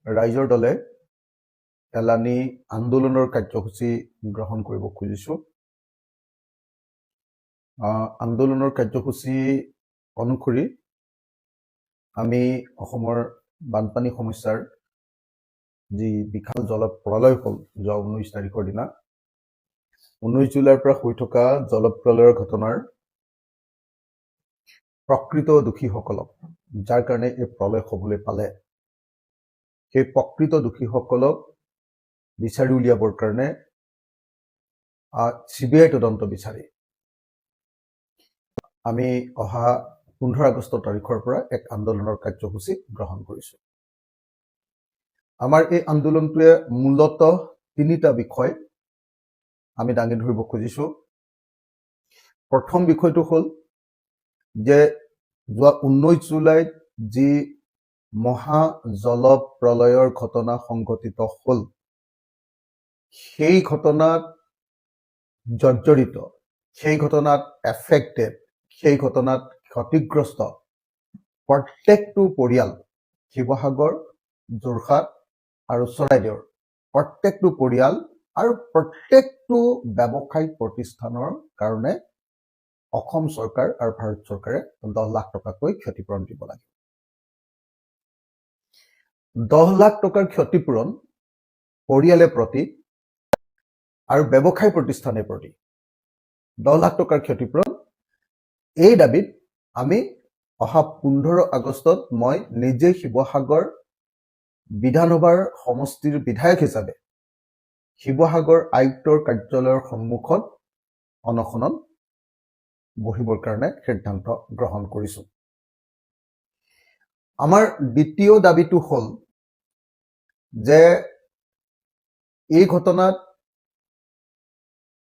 ৰাইজৰ দলে এলানি আন্দোলনৰ কাৰ্যসূচী গ্ৰহণ কৰিব খুজিছোঁ। আন্দোলনৰ কাৰ্যসূচী অনুসৰি আমি অসমৰ বানপানী সমস্যাৰ যি বিশাল জলপ্ৰলয় হ'ল যোৱা 19 তাৰিখৰ দিনা 19 জুলাইৰ পৰা হৈ থকা জলপ্ৰলয়ৰ ঘটনাৰ প্ৰকৃত দোষীসকলক যাৰ কাৰণে এই প্ৰলয় হ'বলৈ পালে সেই প্ৰকৃত দোষীসকলক বিচাৰি উলিয়াবৰ কাৰণে CBI তদন্ত বিচাৰি আমি অহা 15 আগষ্ট তাৰিখৰ পৰা এক আন্দোলনৰ কাৰ্যসূচী গ্ৰহণ কৰিছোঁ। আমাৰ এই আন্দোলনটোৱে মূলতঃ তিনিটা বিষয় আমি দাঙি ধৰিব খুজিছোঁ। প্ৰথম বিষয়টো হ'ল যে যোৱা 19 জুলাইত যি মহা জলপ্ৰলয়ৰ ঘটনা সংঘটিত হ'ল সেই ঘটনাত জৰ্জৰিত, সেই ঘটনাত এফেক্টেড, সেই ঘটনাত ক্ষতিগ্ৰস্ত প্ৰত্যেকটো পৰিয়াল শিৱসাগৰ, যোৰহাট আৰু চৰাইদেউৰ প্ৰত্যেকটো পৰিয়াল আৰু প্ৰত্যেকটো ব্যৱসায়িক প্ৰতিষ্ঠানৰ কাৰণে অসম চৰকাৰ আৰু ভাৰত চৰকাৰে 10 লাখ টকাকৈ ক্ষতিপূৰণ দিব লাগে। 10 লাখ টকাৰ ক্ষতিপূৰণ পৰিয়ালে প্ৰতি আৰু ব্যৱসায় প্ৰতিষ্ঠানে প্ৰতি 10 লাখ টকাৰ ক্ষতিপূৰণ এই দাবীত আমি অহা 15 আগষ্টত মই নিজে শিৱসাগৰ বিধানসভাৰ সমষ্টিৰ বিধায়ক হিচাপে শিৱসাগৰ আয়ুক্তৰ কাৰ্যালয়ৰ সন্মুখত অনশনত বহিবৰ কাৰণে সিদ্ধান্ত গ্ৰহণ কৰিছোঁ। আমাৰ দ্বিতীয় দাবীটো হ'ল যে এই ঘটনাত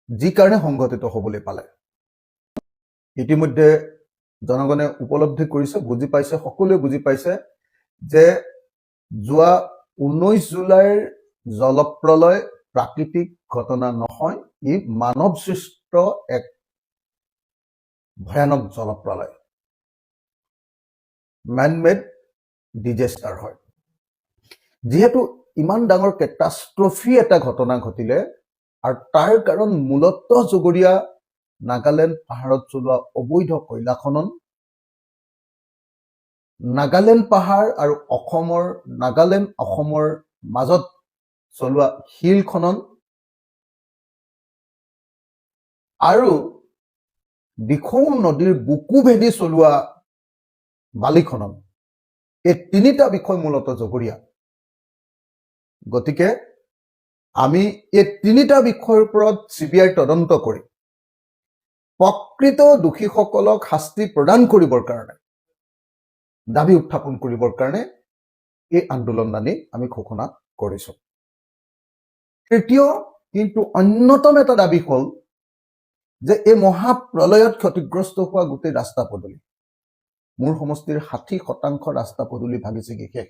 যি কাৰণে সংঘটিত হ'বলৈ পালে ইতিমধ্যে জনগণে উপলব্ধি কৰিছে, বুজি পাইছে, সকলোৱে বুজি পাইছে যে যোৱা 19 জুলাইৰ জলপ্ৰলয় প্ৰাকৃতিক ঘটনা নহয়, ই মানৱ সৃষ্ট এক ভয়ানক জলপ্ৰলয়, মেন-মেড ডিজাষ্টাৰ হয়। যিহেতু ইমান ডাঙৰ কেটাষ্ট্ৰফি এটা ঘটনা ঘটিলে আৰু তাৰ কাৰণ মূলতঃ জগৰীয়া নাগালেণ্ড পাহাৰত চলোৱা অবৈধ কয়লা খনন, নাগালেণ্ড পাহাৰ আৰু নাগালেণ্ড অসমৰ মাজত চলোৱা শিল খনন আৰু দিখৌ নদীৰ বুকু ভেদি চলোৱা বালি খনন, এই তিনিটা বিষয় মূলতঃ জগৰীয়া। গতিকে আমি এই তিনিটা বিষয়ৰ ওপৰত CBI তদন্ত কৰি প্ৰকৃত দোষীসকলক শাস্তি প্ৰদান কৰিবৰ কাৰণে দাবী উত্থাপন কৰিবৰ কাৰণে এই আন্দোলন আমি ঘোষণা কৰিছোঁ। তৃতীয় কিন্তু অন্যতম এটা দাবী হ'ল যে এই মহাপ্ৰলয়ত ক্ষতিগ্ৰস্ত হোৱা গোটেই ৰাস্তা পদূলি, মোৰ সমষ্টিৰ 60% ৰাস্তা পদূলি ভাগি ছিগি শেষ।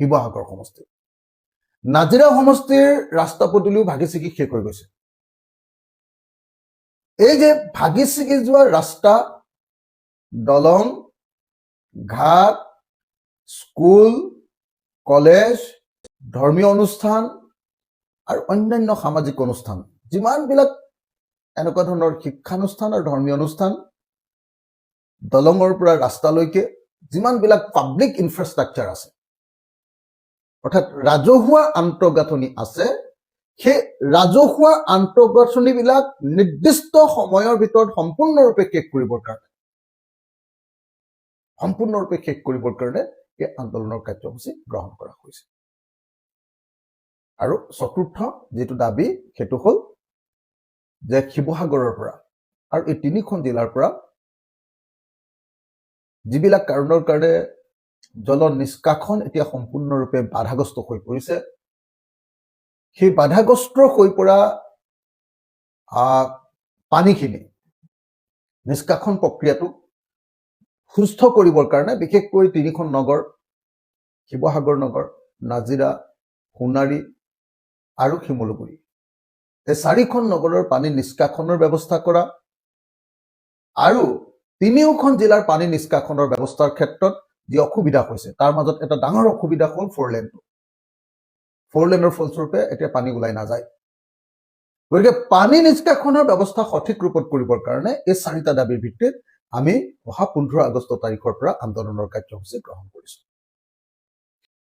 শিৱসাগৰ সমষ্টিৰ নাজিৰা সমষ্টিৰ ৰাস্তা পদূলিও ভাগি ছিগি শেষ হৈ গৈছে। এই যে ভাগি ছিগি যোৱা ৰাস্তা, দলং, ঘাট, স্কুল, কলেজ, ধৰ্মীয় অনুষ্ঠান আৰু অন্যান্য সামাজিক অনুষ্ঠান, যিমানবিলাক এনেকুৱা ধৰণৰ শিক্ষানুষ্ঠান আৰু ধৰ্মীয় অনুষ্ঠান, দলঙৰ পৰা ৰাস্তালৈকে যিমানবিলাক পাব্লিক ইনফ্ৰাষ্ট্ৰাকচাৰ আছে, অৰ্থাৎ ৰাজহুৱা আন্তঃগাঁথনি আছে, সেই ৰাজহুৱা আন্তঃগাঁথনিবিলাক নিৰ্দিষ্ট সময়ৰ ভিতৰত সম্পূৰ্ণৰূপে শেষ কৰিবৰ কাৰণে এই আন্দোলনৰ কাৰ্যসূচী গ্ৰহণ কৰা হৈছে। আৰু চতুৰ্থ যিটো দাবী সেইটো হ'ল যে শিৱসাগৰৰ পৰা আৰু এই 3খন জিলাৰ পৰা যিবিলাক কাৰণৰ কাৰণে জল নিষ্কাশন এতিয়া সম্পূৰ্ণৰূপে বাধাগ্ৰস্ত হৈ পৰিছে, সেই বাধাগ্ৰস্ত হৈ পৰা পানীখিনি নিষ্কাশন প্ৰক্ৰিয়াটো সুস্থ কৰিবৰ কাৰণে বিশেষকৈ 3খন নগৰ, শিৱসাগৰ নগৰ, নাজিৰা, সোণাৰী আৰু শিমলুগুৰি, এই 4খন নগৰৰ পানী নিষ্কাশনৰ ব্যৱস্থা কৰা আৰু 3খন জিলাৰ পানী নিষ্কাশনৰ ব্যৱস্থাৰ ক্ষেত্ৰত যি অসুবিধা হৈছে তাৰ মাজত এটা ডাঙৰ অসুবিধা হ'ল 4 লেনটো 4 লেনৰ ফলস্বৰূপে এতিয়া পানী ওলাই নাযায় গতিকে পানী নিষ্কাশনৰ ব্যৱস্থা সঠিক ৰূপত কৰিবৰ কাৰণে এই 4টা দাবীৰ ভিত্তিত আমি অহা 15 আগষ্ট তাৰিখৰ পৰা আন্দোলনৰ কাৰ্যসূচী গ্ৰহণ কৰিছো